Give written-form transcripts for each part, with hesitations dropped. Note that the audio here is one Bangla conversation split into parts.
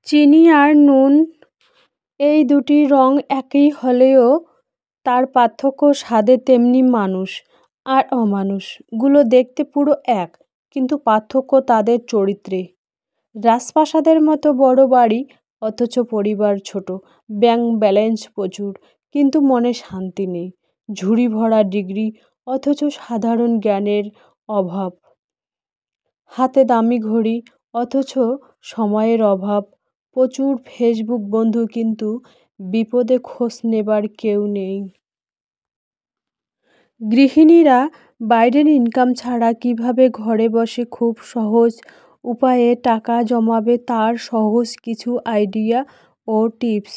চিনি আর নুন এই দুটি রং একই হলেও তার পার্থক্য স্বাদে, তেমনি মানুষ আর অমানুষগুলো দেখতে পুরো এক, কিন্তু পার্থক্য তাদের চরিত্রে। রাজপ্রাসাদের মতো বড় বাড়ি, অথচ পরিবার ছোট। ব্যাংক ব্যালেন্স প্রচুর, কিন্তু মনে শান্তি নেই। ঝুড়ি ভরা ডিগ্রি, অথচ সাধারণ জ্ঞানের অভাব। হাতে দামি ঘড়ি, অথচ সময়ের অভাব। প্রচুর ফেসবুক বন্ধু, কিন্তু বিপদে খোঁজ নেবার কেউ নেই। গৃহিণীরা বাইরের ইনকাম ছাড়া কিভাবে ঘরে বসে খুব সহজ উপায়ে টাকা জমাবে তার সহজ কিছু আইডিয়া ও টিপস।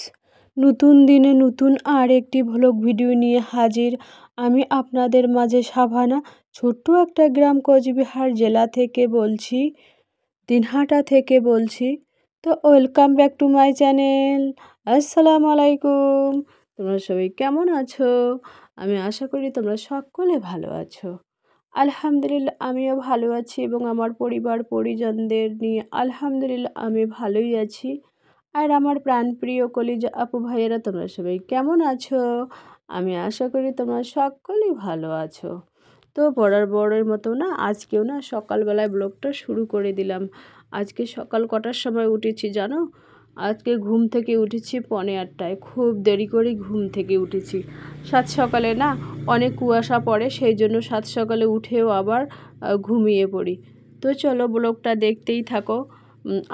নতুন দিনে নতুন আর একটি ভ্লগ ভিডিও নিয়ে হাজির আমি আপনাদের মাঝে। সাভানা, ছোট্ট একটা গ্রাম, কোচবিহার জেলা থেকে বলছি, দিনহাটা থেকে বলছি। তো welcome back to my channel. আসসালামু আলাইকুম। তোমরা সবাই কেমন আছো? আমি আশা করি তোমরা সকলে ভালো আছো। আলহামদুলিল্লাহ আমিও ভালো আছি এবং আমার পরিবার পরিজনদের নিয়ে আলহামদুলিল্লাহ আমি ভালোই আছি। আর আমার প্রাণপ্রিয় কলিজা আপু ভাইয়েরা, তোমরা সবাই কেমন আছো? আমি আশা করি তোমরা সকলেই ভালো আছো। তো বরাবরের মতো না, আজকেও না সকালবেলায় ব্লগটা শুরু করে দিলাম। আজকে সকাল কটার সময় উঠেছি জানো? আজকে ঘুম থেকে উঠেছি 8:45টায়। খুব দেরি করে ঘুম থেকে উঠেছি। সাত সকালে না অনেক কুয়াশা পড়ে, সেই জন্য সাত সকালে উঠেও আবার ঘুমিয়ে পড়ি। তো চলো ব্লগটা দেখতেই থাকো,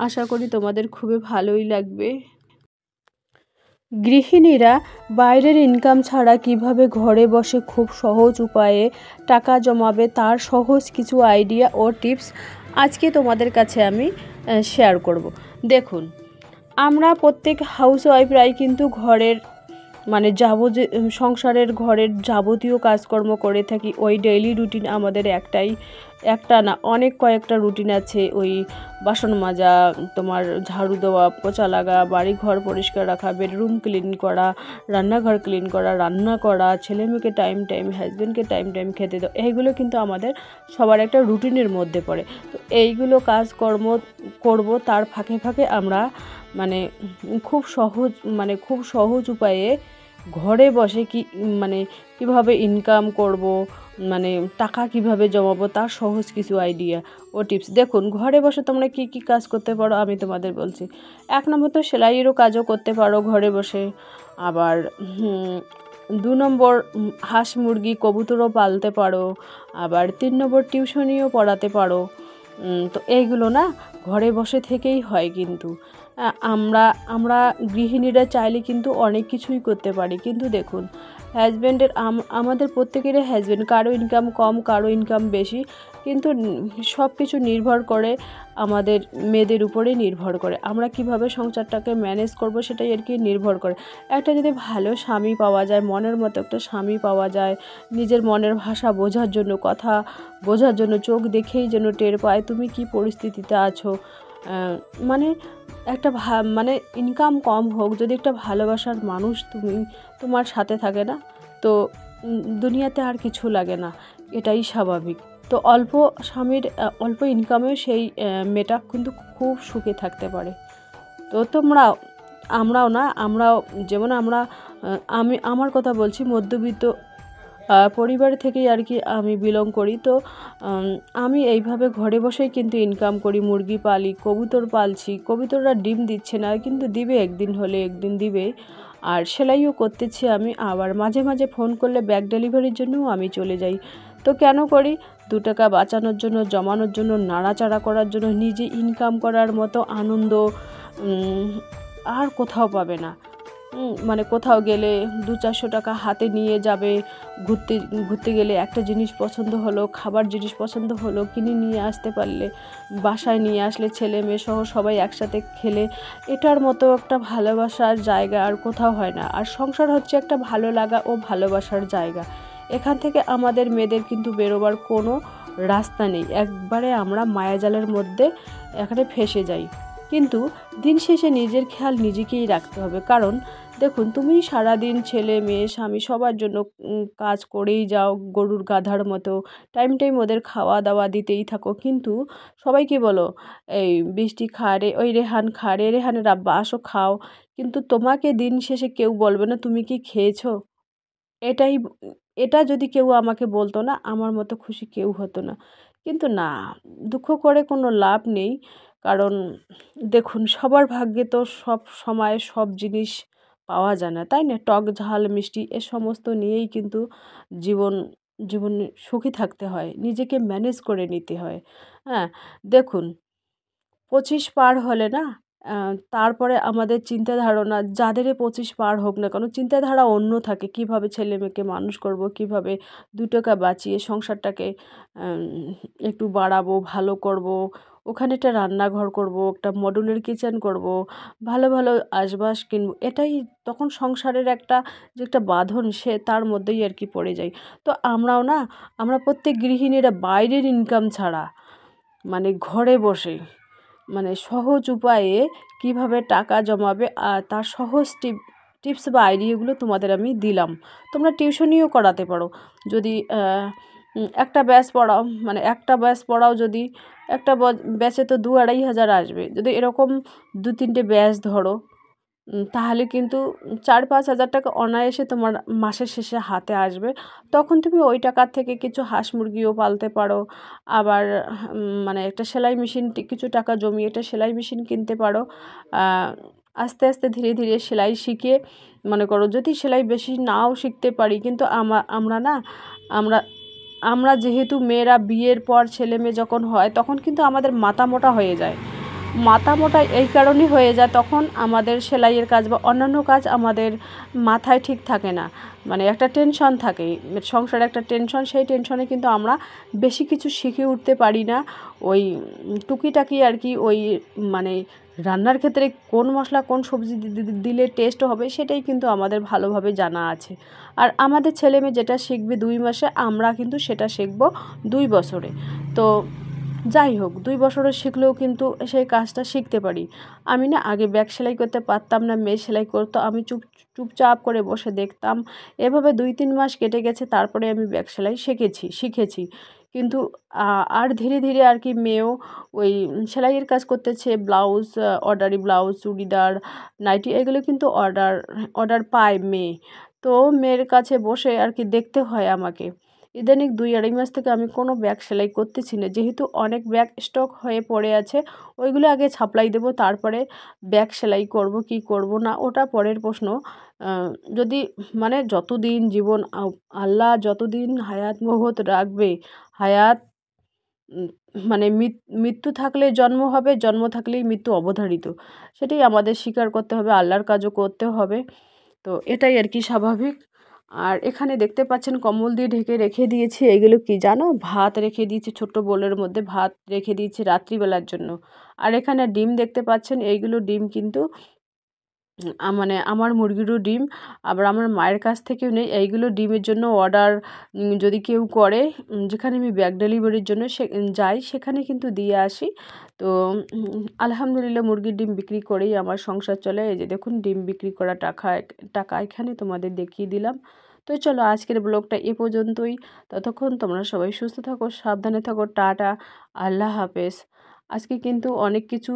আশা করি তোমাদের খুবই ভালোই লাগবে। গৃহিণীরা বাইরের ইনকাম ছাড়া কিভাবে ঘরে বসে খুব সহজ উপায়ে টাকা জমাবে তার সহজ কিছু আইডিয়া ও টিপস আজকে তোমাদের কাছে আমি শেয়ার করব। দেখুন, আমরা প্রত্যেক হাউসওয়াইফরাই কিন্তু ঘরের সংসারের ঘরের যাবতীয় কাজকর্ম করে থাকি। ওই ডেইলি রুটিন আমাদের একটা না, অনেক কয়েকটা রুটিন আছে। ওই বাসন মাজা, তোমার ঝাড়ু দেওয়া, পোছা লাগা, বাড়ি ঘর পরিষ্কার রাখা, বেডরুম ক্লিন করা, রান্নাঘর ক্লিন করা, রান্না করা, ছেলে মেয়েকে টাইম হাজব্যান্ডকে টাইম খেতে দাও, এইগুলো কিন্তু আমাদের সবার একটা রুটিনের মধ্যে পড়ে। তো এইগুলো কাজকর্ম করব, তার ফাঁকে ফাঁকে আমরা খুব সহজ উপায়ে ঘরে বসে কিভাবে ইনকাম করব, টাকা কিভাবে জমাবো তার সহজ কিছু আইডিয়া ও টিপস। দেখুন, ঘরে বসে তোমরা কি কি কাজ করতে পারো আমি তোমাদের বলছি। 1 নম্বর তো সেলাইয়েরও কাজও করতে পারো ঘরে বসে। আবার 2 নম্বর হাঁস মুরগি কবুতরও পালতে পারো। আবার 3 নম্বর টিউশনিও পড়াতে পারো। তো এইগুলো না ঘরে বসে থেকেই হয়। কিন্তু আমরা গৃহিণীরা চাইলে কিন্তু অনেক কিছুই করতে পারি। কিন্তু দেখুন, আমাদের প্রত্যেকেরই হাজব্যান্ড, কারো ইনকাম কম, কারো ইনকাম বেশি, কিন্তু সব কিছু নির্ভর করে আমাদের মেয়েদের উপরে নির্ভর করে। আমরা কিভাবে সংসারটাকে ম্যানেজ করব সেটাই আর কি নির্ভর করে। একটা যদি ভালো স্বামী পাওয়া যায়, মনের মতো একটা স্বামী পাওয়া যায়, নিজের মনের ভাষা বোঝার জন্য, কথা বোঝার জন্য, চোখ দেখেই যেন টের পায় তুমি কি পরিস্থিতিতে আছো। একটা ইনকাম কম হোক, যদি একটা ভালোবাসার মানুষ তোমার সাথে থাকে না, তো দুনিয়াতে আর কিছু লাগে না, এটাই স্বাভাবিক। তো অল্প ইনকামেও সেই মেয়েটা কিন্তু খুব সুখে থাকতে পারে। তো আমার কথা বলছি, মধ্যবিত্ত পরিবার থেকেই আর কি আমি বিলং করি। তো আমি এইভাবে ঘরে বসেই কিন্তু ইনকাম করি। মুরগি পালি, কবুতর পালছি। কবুতররা ডিম দিচ্ছে না, কিন্তু দিবে, একদিন হলে একদিন দিবে। আর সেলাইও করতেছি আমি। আবার মাঝে মাঝে ফোন করলে ব্যাগ ডেলিভারির জন্যও আমি চলে যাই। তো কেন করি? 2 টাকা বাঁচানোর জন্য, জমানোর জন্য, নাড়াচাড়া করার জন্য। নিজে ইনকাম করার মতো আনন্দ আর কোথাও পাবে না। কোথাও গেলে 200-400 টাকা হাতে নিয়ে যাবে, ঘুরতে গেলে একটা জিনিস পছন্দ হলো, খাবার জিনিস পছন্দ হলো, কিনে নিয়ে আসতে পারলে, বাসায় নিয়ে আসলে ছেলে মেয়ে সহ সবাই একসাথে খেলে, এটার মতো একটা ভালোবাসার জায়গা আর কোথাও হয় না। আর সংসার হচ্ছে একটা ভালো লাগা ও ভালোবাসার জায়গা। এখান থেকে আমাদের মেয়েদের কিন্তু বেরোবার কোনো রাস্তা নেই। একবারে আমরা মায়াজালের মধ্যে এখানে ফেঁসে যাই। কিন্তু দিন শেষে নিজের খেয়াল নিজেকেই রাখতে হবে। কারণ দেখুন, তুমি সারাদিন ছেলে মেয়ে স্বামী সবার জন্য কাজ করেই যাও গরুর গাধার মতো, টাইম টাইম ওদের খাওয়া দাওয়া দিতেই থাকো, কিন্তু সবাইকে বলো এই বৃষ্টি খা রে, ওই রেহান খা রে, রেহানের আব্বা আসো খাও, কিন্তু তোমাকে দিন শেষে কেউ বলবে না তুমি কি খেয়েছো। এটাই এটা যদি কেউ আমাকে বলতো না, আমার মতো খুশি কেউ হতো না। কিন্তু না, দুঃখ করে কোনো লাভ নেই। কারণ দেখুন, সবার ভাগ্যে তো সব সময় সব জিনিস পাওয়া যায় না, তাই না? টক ঝাল মিষ্টি এ সমস্ত নিয়েই কিন্তু জীবন জীবন সুখী থাকতে হয়, নিজেকে ম্যানেজ করে নিতে হয়। হ্যাঁ, দেখুন, 25 পার হলে না তারপরে আমাদের চিন্তা ধারণা, যাদেরই 25 পার হোক না কেন, চিন্তাধারা অন্য থাকে। কিভাবে ছেলে মেয়েকে মানুষ করব, কিভাবে 2 টাকা বাঁচিয়ে সংসারটাকে আম একটু বাড়াবো, ভালো করব। ওখানে একটা রান্নাঘর করব, একটা মডুলার কিচেন করব, ভালো ভালো আসবাস কিনবো। এটাই তখন সংসারের একটা যে একটা বাঁধন, সে তার মধ্যেই আর কি পড়ে যাই। তো আমরাও না, আমরা প্রত্যেক গৃহিণীরা বাইরের ইনকাম ছাড়া মানে ঘরে বসে মানে সহজ উপায়ে কিভাবে টাকা জমাবে, আর তার সহজ টিপস বা আইডিয়াগুলো তোমাদের আমি দিলাম। তোমরা টিউশনিও করাতে পারো। যদি একটা ব্যাচ পড়াও, মানে একটা ব্যাচ পড়াও, যদি একটা ব্যাচে তো 2-2.5 হাজার আসবে। যদি এরকম 2-3টে ব্যাচ ধরো, তাহলে কিন্তু 4-5 হাজার টাকা অনায়াসে তোমার মাসের শেষে হাতে আসবে। তখন তুমি ওই টাকার থেকে কিছু হাঁস মুরগিও পালতে পারো। আবার মানে একটা সেলাই মেশিন, কিছু টাকা জমিয়ে একটা সেলাই মেশিন কিনতে পারো। আস্তে আস্তে ধীরে ধীরে সেলাই শিখে, মনে করো যদি সেলাই বেশি নাও শিখতে পারি, কিন্তু আমরা না, আমরা আমরা যেহেতু মেয়েরা বিয়ের পর ছেলে মেয়ে যখন হয় তখন কিন্তু আমাদের মাথা মোটা হয়ে যায়। মাথা মোটা এই কারণেই হয়ে যায়, তখন আমাদের সেলাইয়ের কাজ বা অন্যান্য কাজ আমাদের মাথায় ঠিক থাকে না। মানে একটা টেনশন থাকে, সংসারে একটা টেনশন, সেই টেনশনে কিন্তু আমরা বেশি কিছু শিখে উঠতে পারি না। ওই টুকিটাকি আর কি, ওই মানে রান্নার ক্ষেত্রে কোন মশলা কোন সবজি দিলে টেস্ট হবে সেটাই কিন্তু আমাদের ভালোভাবে জানা আছে। আর আমাদের ছেলে মেয়ে যেটা শিখবে 2 মাসে, আমরা কিন্তু সেটা শিখব 2 বছরে। তো যাই হোক, 2 বছরে শিখলেও কিন্তু সেই কাজটা শিখতে পারি। আমি না আগে ব্যাগ সেলাই করতে পারতাম না, মেয়ে সেলাই করতো, আমি চুপচাপ করে বসে দেখতাম। এভাবে 2-3 মাস কেটে গেছে, তারপরে আমি ব্যাগ সেলাই শিখেছি। কিন্তু আর ধীরে ধীরে আর কি মেয়েও ওই সেলাইয়ের কাজ করতেছে, ব্লাউজ, অর্ডারি ব্লাউজ, চুড়িদার, নাইটি, এগুলো কিন্তু অর্ডার পায় মেয়ে। তো মেয়ের কাছে বসে আর কি দেখতে হয় আমাকে। ইদানিং 2-2.5 মাস থেকে আমি কোনো ব্যাগ সেলাই করতেছি না, যেহেতু অনেক ব্যাগ স্টক হয়ে পড়ে আছে। ওইগুলো আগে ছাপলাই দেবো, তারপরে ব্যাগ সেলাই করব কি করব না ওটা পরের প্রশ্ন। যদি মানে যতদিন জীবন আল্লাহ যতদিন হায়াত মহত রাখবে, হায়াত মানে মৃত্যু থাকলে জন্ম হবে, জন্ম থাকলেই মৃত্যু অবধারিত। সেটাই আমাদের স্বীকার করতে হবে, আল্লাহর কাজও করতে হবে। তো এটাই আর কি স্বাভাবিক। আর এখানে দেখতে পাচ্ছেন কম্বল দিয়ে ঢেকে রেখে দিয়েছি, এগুলো কি জানো, ভাত রেখে দিয়েছি, ছোট্ট বোলের মধ্যে ভাত রেখে দিয়েছি রাত্রিবেলার জন্য। আর এখানে ডিম দেখতে পাচ্ছেন, এইগুলো ডিম কিন্তু মানে আমার মুরগিরও ডিম, আবার আমার মায়ের কাছ থেকেও নেই। এইগুলো ডিমের জন্য অর্ডার যদি কেউ করে, যেখানে আমি ব্যাগ ডেলিভারির জন্য যাই, সেখানে কিন্তু দিয়ে আসি। তো আলহামদুলিল্লাহ মুরগির ডিম বিক্রি করেই আমার সংসার চলে। এই যে দেখুন, ডিম বিক্রি করা টাকা এখানে তোমাদের দেখিয়ে দিলাম। তো চলো, আজকের ব্লগটা এ পর্যন্তই। ততক্ষণ তোমরা সবাই সুস্থ থাকো, সাবধানে থাকো, টাটা, আল্লাহ হাফেজ। আজকে কিন্তু অনেক কিছু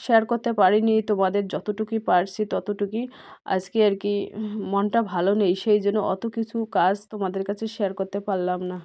শেয়ার করতে পারিনি, তোমাদের যতটুকুই পারছি ততটুকুই। আজকে আর কি মনটা ভালো নেই, সেই জন্য অত কিছু কাজ তোমাদের কাছে শেয়ার করতে পারলাম না।